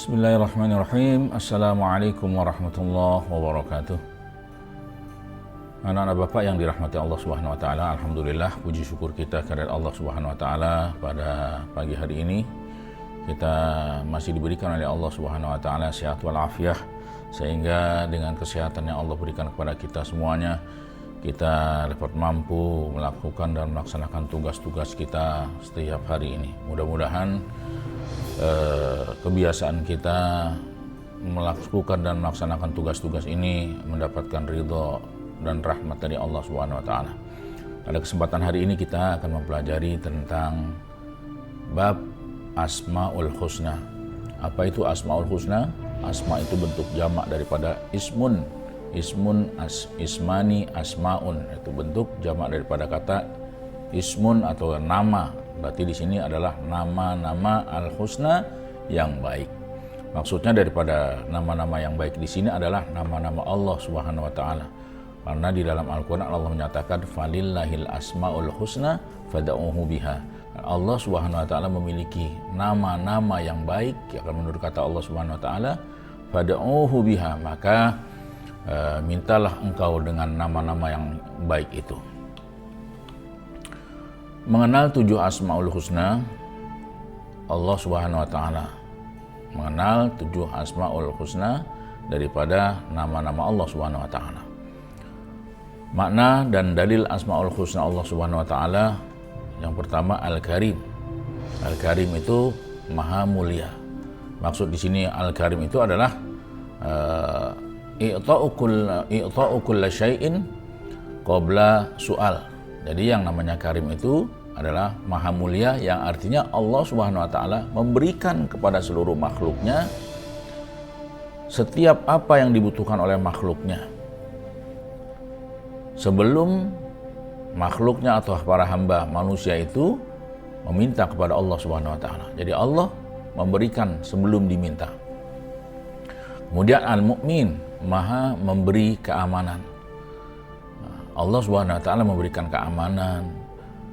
Bismillahirrahmanirrahim. Assalamualaikum warahmatullahi wabarakatuh. Anak-anak Bapak yang dirahmati Allah Subhanahu wa taala, alhamdulillah puji syukur kita kehadirat Allah Subhanahu wa taala pada pagi hari ini. Kita masih diberikan oleh Allah Subhanahu wa taala sehat walafiat, sehingga dengan kesehatan yang Allah berikan kepada kita semuanya, kita dapat mampu melakukan dan melaksanakan tugas-tugas kita setiap hari ini. Mudah-mudahan kebiasaan kita melakukan dan melaksanakan tugas-tugas ini mendapatkan ridho dan rahmat dari Allah Subhanahu wa taala. Pada kesempatan hari ini kita akan mempelajari tentang bab Asmaul Husna. Apa itu Asmaul Husna? Asma itu bentuk jamak daripada ismun. Ismani, asmaun, itu bentuk jamak daripada kata ismun atau nama. Berarti di sini adalah nama-nama al-husna yang baik. Maksudnya daripada nama-nama yang baik di sini adalah nama-nama Allah Subhanahu wa taala. Karena di dalam Al-Qur'an Allah menyatakan falillahil asmaul husna fad'uhu biha. Allah Subhanahu wa taala memiliki nama-nama yang baik, ya, menurut kata Allah Subhanahu wa taala, fad'uhu biha, maka mintalah engkau dengan nama-nama yang baik itu. Mengenal 7 Asmaul Husna, Allah Subhanahu wa taala mengenal 7 Asmaul Husna daripada nama-nama Allah Subhanahu wa taala. Makna dan dalil Asmaul Husna Allah Subhanahu wa taala, yang pertama Al-Karim. Al-Karim itu Maha Mulia. Maksud di sini Al-Karim itu adalah i'ta'u kulli syai'in qabla su'al. Jadi yang namanya Karim itu adalah Maha Mulia, yang artinya Allah Subhanahu wa taala memberikan kepada seluruh makhluknya setiap apa yang dibutuhkan oleh makhluknya sebelum makhluknya atau para hamba manusia itu meminta kepada Allah Subhanahu wa taala. Jadi Allah memberikan sebelum diminta. Kemudian Al-Mu'min, Maha memberi keamanan. Allah Subhanahu wa taala memberikan keamanan,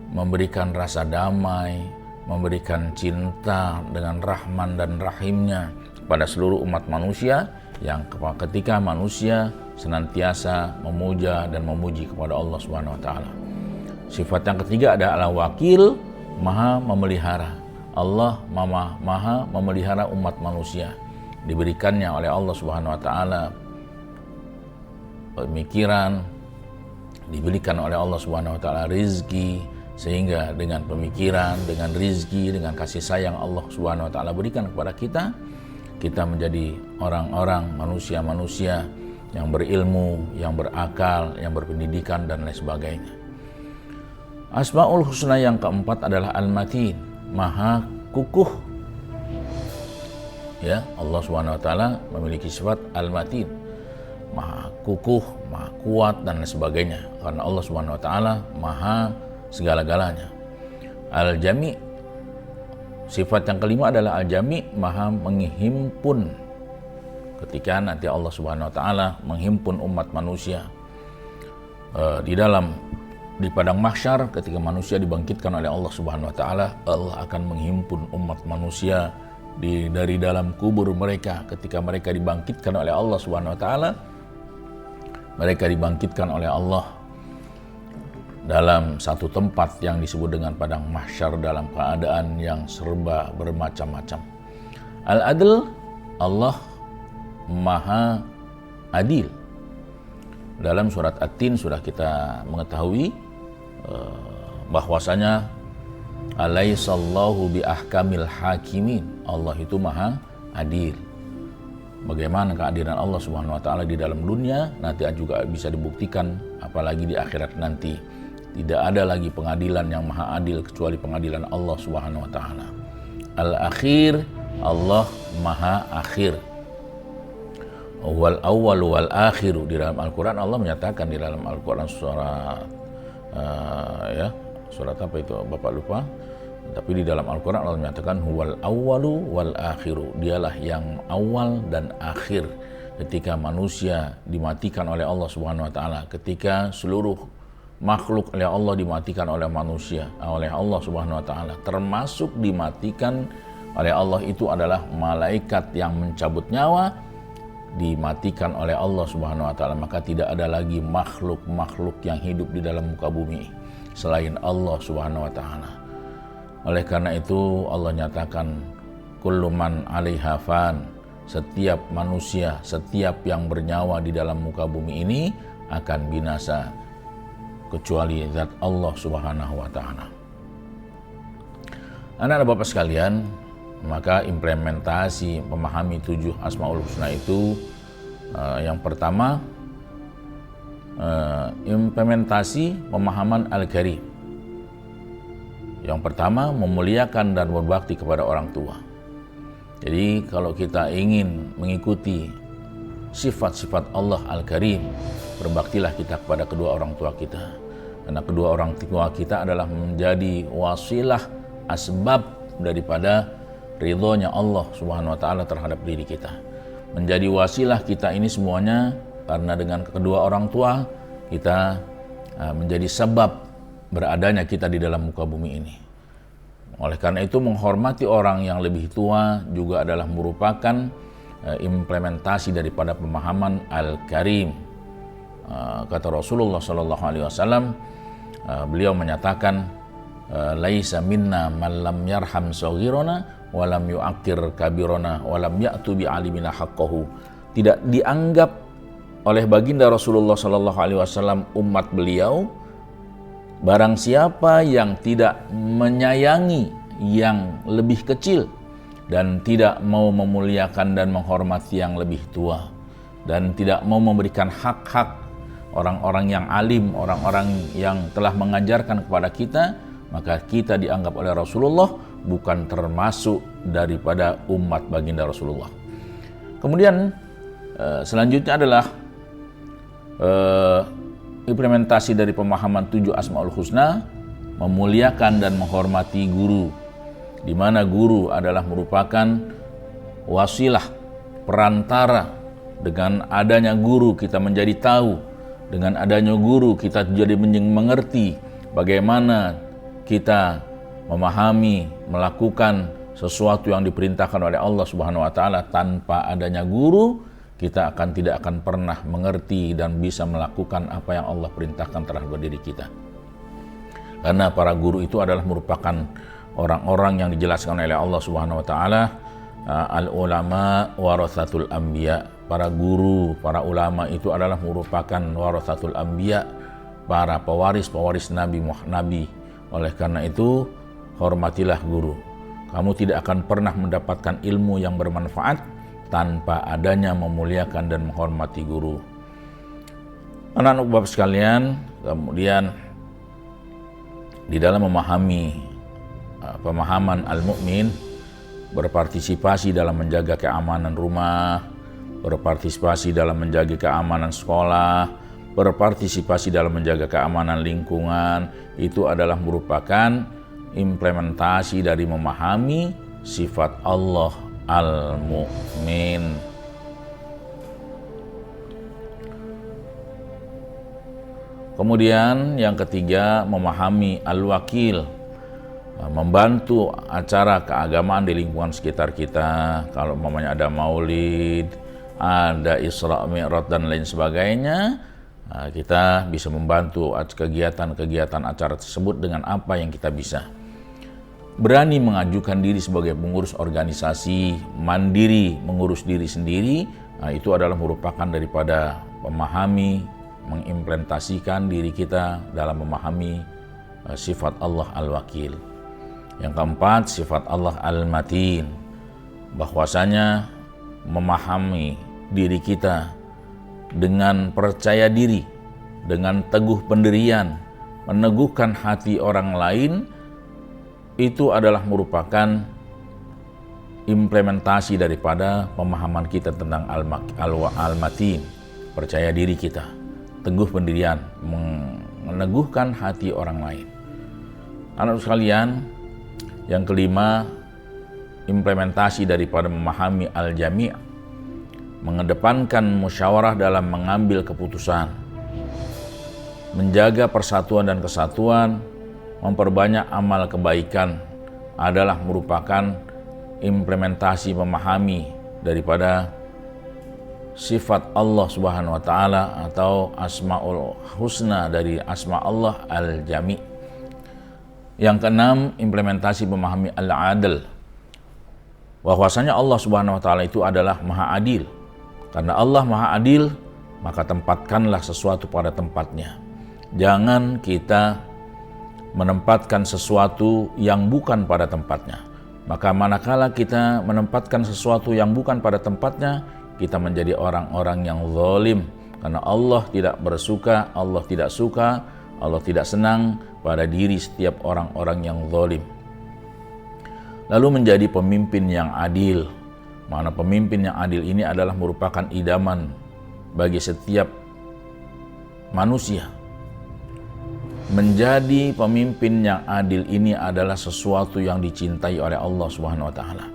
memberikan rasa damai, memberikan cinta dengan Rahman dan Rahimnya pada seluruh umat manusia, yang ketika manusia senantiasa memuja dan memuji kepada Allah Subhanahu wa taala. Sifat yang ketiga adalah Al-Wakil, Maha memelihara. Allah Maha memelihara umat manusia. Diberikannya oleh Allah Subhanahu wa taala pemikiran, diberikan oleh Allah Subhanahu wa taala rizki, sehingga dengan pemikiran, dengan rizki, dengan kasih sayang Allah Subhanahu wa taala berikan kepada kita, kita menjadi orang-orang, manusia-manusia yang berilmu, yang berakal, yang berpendidikan dan lain sebagainya. Asmaul Husna yang keempat adalah Al-Matin, Maha kukuh. Ya, Allah Subhanahu wa taala memiliki sifat Al-Matin, Maha kukuh, Maha kuat dan lain sebagainya, karena Allah Subhanahu wa taala Maha segala-galanya. Al-Jami, sifat yang kelima adalah Al-Jami, Maha menghimpun. Ketika nanti Allah Subhanahu wa taala menghimpun umat manusia di padang mahsyar, ketika manusia dibangkitkan oleh Allah Subhanahu wa taala, Allah akan menghimpun umat manusia dari dalam kubur mereka. Ketika mereka dibangkitkan oleh Allah Subhanahu wa taala, mereka dibangkitkan oleh Allah dalam satu tempat yang disebut dengan padang mahsyar dalam keadaan yang serba bermacam-macam. Al-Adl, Allah Maha Adil. Dalam surat At-Tin sudah kita mengetahui bahwasanya alaihissallahu biahkamil hakimin, Allah itu Maha Adil. Bagaimana keadilan Allah Subhanahu wa taala di dalam dunia, nanti juga bisa dibuktikan apalagi di akhirat nanti. Tidak ada lagi pengadilan yang maha adil kecuali pengadilan Allah Subhanahu wa taala. Al-Akhir, Allah Maha Akhir. Wal awwal wal akhiru, di dalam Al-Qur'an Allah menyatakan, di dalam Al-Qur'an surat surat apa itu Bapak lupa. Tapi di dalam Al-Quran Allah menyatakan huwal awwalu wal akhiru, dialah yang awal dan akhir. Ketika manusia dimatikan oleh Allah Subhanahu wa taala, ketika seluruh makhluk oleh Allah dimatikan oleh manusia, oleh Allah Subhanahu wa taala, termasuk dimatikan oleh Allah itu adalah malaikat yang mencabut nyawa, dimatikan oleh Allah Subhanahu wa taala, maka tidak ada lagi makhluk-makhluk yang hidup di dalam muka bumi selain Allah Subhanahu wa taala. Oleh karena itu Allah nyatakan kullu man 'alaiha fan, setiap manusia, setiap yang bernyawa di dalam muka bumi ini akan binasa kecuali zat Allah Subhanahu wa taala. Anak-anak Bapak sekalian, maka implementasi memahami 7 Asmaul Husna itu yang pertama implementasi pemahaman Al-Karim. Yang pertama memuliakan dan berbakti kepada orang tua. Jadi kalau kita ingin mengikuti sifat-sifat Allah Al-Karim, berbaktilah kita kepada kedua orang tua kita. Karena kedua orang tua kita adalah menjadi wasilah asbab daripada ridhonya Allah Subhanahu wa taala terhadap diri kita. Menjadi wasilah kita ini semuanya karena dengan kedua orang tua kita menjadi sebab beradanya kita di dalam muka bumi ini. Oleh karena itu menghormati orang yang lebih tua juga adalah merupakan implementasi daripada pemahaman Al-Karim. Kata Rasulullah sallallahu alaihi wasallam, beliau menyatakan laisa minna man lam yarham saghirana wa lam yu'akkir kabirana wa lam ya'tu bi alimina haqqahu. Tidak dianggap oleh baginda Rasulullah sallallahu alaihi wasallam umat beliau barang siapa yang tidak menyayangi yang lebih kecil dan tidak mau memuliakan dan menghormati yang lebih tua dan tidak mau memberikan hak-hak orang-orang yang alim, orang-orang yang telah mengajarkan kepada kita, maka kita dianggap oleh Rasulullah bukan termasuk daripada umat baginda Rasulullah. Kemudian selanjutnya adalah implementasi dari pemahaman 7 Asmaul Husna, memuliakan dan menghormati guru, di mana guru adalah merupakan wasilah, perantara. Dengan adanya guru kita menjadi tahu, dengan adanya guru kita jadi mengerti bagaimana kita memahami, melakukan sesuatu yang diperintahkan oleh Allah Subhanahu wa taala. Tanpa adanya guru, kita tidak akan pernah mengerti dan bisa melakukan apa yang Allah perintahkan terhadap diri kita. Karena para guru itu adalah merupakan orang-orang yang dijelaskan oleh Allah Subhanahu wa taala, al-ulama warathatul anbiya. Para guru, para ulama itu adalah merupakan warathatul anbiya, para pewaris nabi. Oleh karena itu, hormatilah guru. Kamu tidak akan pernah mendapatkan ilmu yang bermanfaat tanpa adanya memuliakan dan menghormati guru. Anak-anak Bapak sekalian, kemudian di dalam memahami pemahaman al-mu'min, berpartisipasi dalam menjaga keamanan rumah, berpartisipasi dalam menjaga keamanan sekolah, berpartisipasi dalam menjaga keamanan lingkungan, itu adalah merupakan implementasi dari memahami sifat Allah Al-Mu'min. Kemudian yang ketiga, memahami Al-Wakil, membantu acara keagamaan di lingkungan sekitar kita. Kalau umpamanya ada maulid, ada Isra Mi'raj dan lain sebagainya, kita bisa membantu kegiatan-kegiatan acara tersebut dengan apa yang kita bisa. Berani mengajukan diri sebagai pengurus organisasi, mandiri mengurus diri sendiri, itu adalah merupakan daripada memahami, mengimplementasikan diri kita dalam memahami sifat Allah Al-Wakil. Yang keempat, sifat Allah Al-Matin, bahwasanya memahami diri kita dengan percaya diri, dengan teguh pendirian, meneguhkan hati orang lain, itu adalah merupakan implementasi daripada pemahaman kita tentang Al-Matin, percaya diri kita, teguh pendirian, meneguhkan hati orang lain. Anak sekalian, yang kelima, implementasi daripada memahami Al-Jami', mengedepankan musyawarah dalam mengambil keputusan, menjaga persatuan dan kesatuan, memperbanyak amal kebaikan adalah merupakan implementasi memahami daripada sifat Allah Subhanahu wa taala atau Asmaul Husna dari asma Allah Al-Jami'. Yang keenam, implementasi memahami Al-Adl. Bahwasanya Allah Subhanahu wa taala itu adalah Maha Adil. Karena Allah Maha Adil, maka tempatkanlah sesuatu pada tempatnya. Jangan kita menempatkan sesuatu yang bukan pada tempatnya. Maka manakala kita menempatkan sesuatu yang bukan pada tempatnya, kita menjadi orang-orang yang zalim. Karena Allah tidak bersuka, Allah tidak suka, Allah tidak senang pada diri setiap orang-orang yang zalim. Lalu menjadi pemimpin yang adil. Mana pemimpin yang adil ini adalah merupakan idaman bagi setiap manusia. Menjadi pemimpin yang adil ini adalah sesuatu yang dicintai oleh Allah Subhanahu wa taala.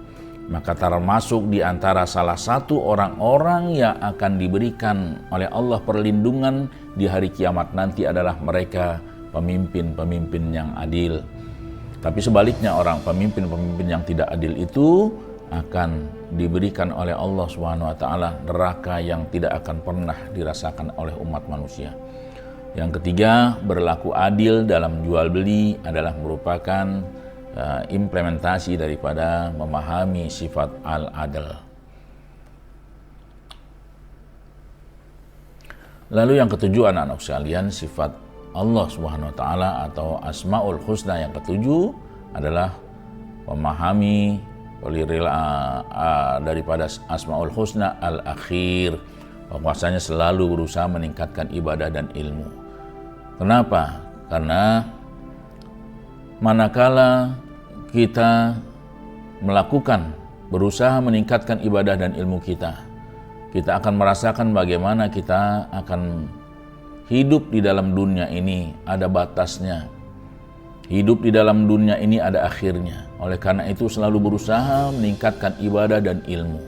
Maka termasuk di antara salah satu orang-orang yang akan diberikan oleh Allah perlindungan di hari kiamat nanti adalah mereka pemimpin-pemimpin yang adil. Tapi sebaliknya orang pemimpin-pemimpin yang tidak adil itu akan diberikan oleh Allah Subhanahu wa taala neraka yang tidak akan pernah dirasakan oleh umat manusia. Yang ketiga, berlaku adil dalam jual beli adalah merupakan implementasi daripada memahami sifat al-adl. Lalu yang ketujuh, anak-anak sekalian, sifat Allah Subhanahu wa taala atau Asmaul Husna yang ketujuh adalah memahami daripada Asmaul Husna al-akhir, bahwasanya selalu berusaha meningkatkan ibadah dan ilmu. Kenapa? Karena manakala kita berusaha meningkatkan ibadah dan ilmu kita akan merasakan bagaimana kita akan hidup di dalam dunia ini ada batasnya. Hidup di dalam dunia ini ada akhirnya. Oleh karena itu selalu berusaha meningkatkan ibadah dan ilmu.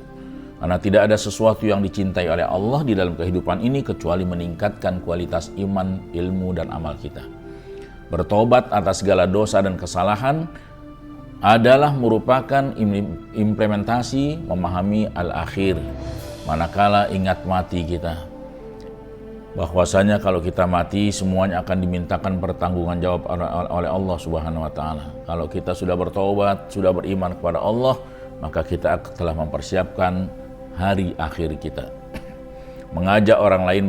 Karena tidak ada sesuatu yang dicintai oleh Allah di dalam kehidupan ini kecuali meningkatkan kualitas iman, ilmu, dan amal kita. Bertobat atas segala dosa dan kesalahan adalah merupakan implementasi memahami al-akhir. Manakala ingat mati kita, bahwasanya kalau kita mati semuanya akan dimintakan pertanggungan jawab oleh Allah Subhanahu wa taala. Kalau kita sudah bertobat, sudah beriman kepada Allah, maka kita telah mempersiapkan hari akhir kita. Mengajak orang lain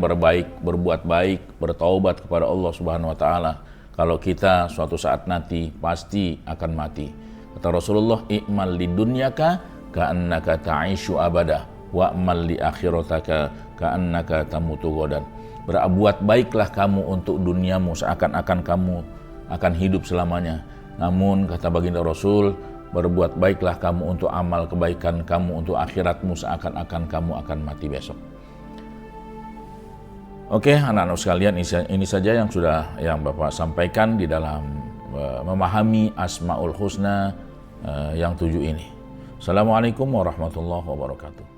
berbuat baik, bertaubat kepada Allah Subhanahu wa taala. Kalau kita suatu saat nanti pasti akan mati. Kata Rasulullah, "I'mal lidunyaka ka'annaka ta'ishu abada, wa'mal li akhirataka ka'annaka tamutu ghadan." Berbuat baiklah kamu untuk duniamu seakan-akan kamu akan hidup selamanya. Namun kata baginda Rasul, berbuat baiklah kamu untuk amal kebaikan kamu untuk akhiratmu seakan-akan kamu akan mati besok. Oke, anak-anak sekalian, ini saja yang Bapak sampaikan di dalam memahami Asmaul Husna yang 7 ini. Assalamualaikum warahmatullahi wabarakatuh.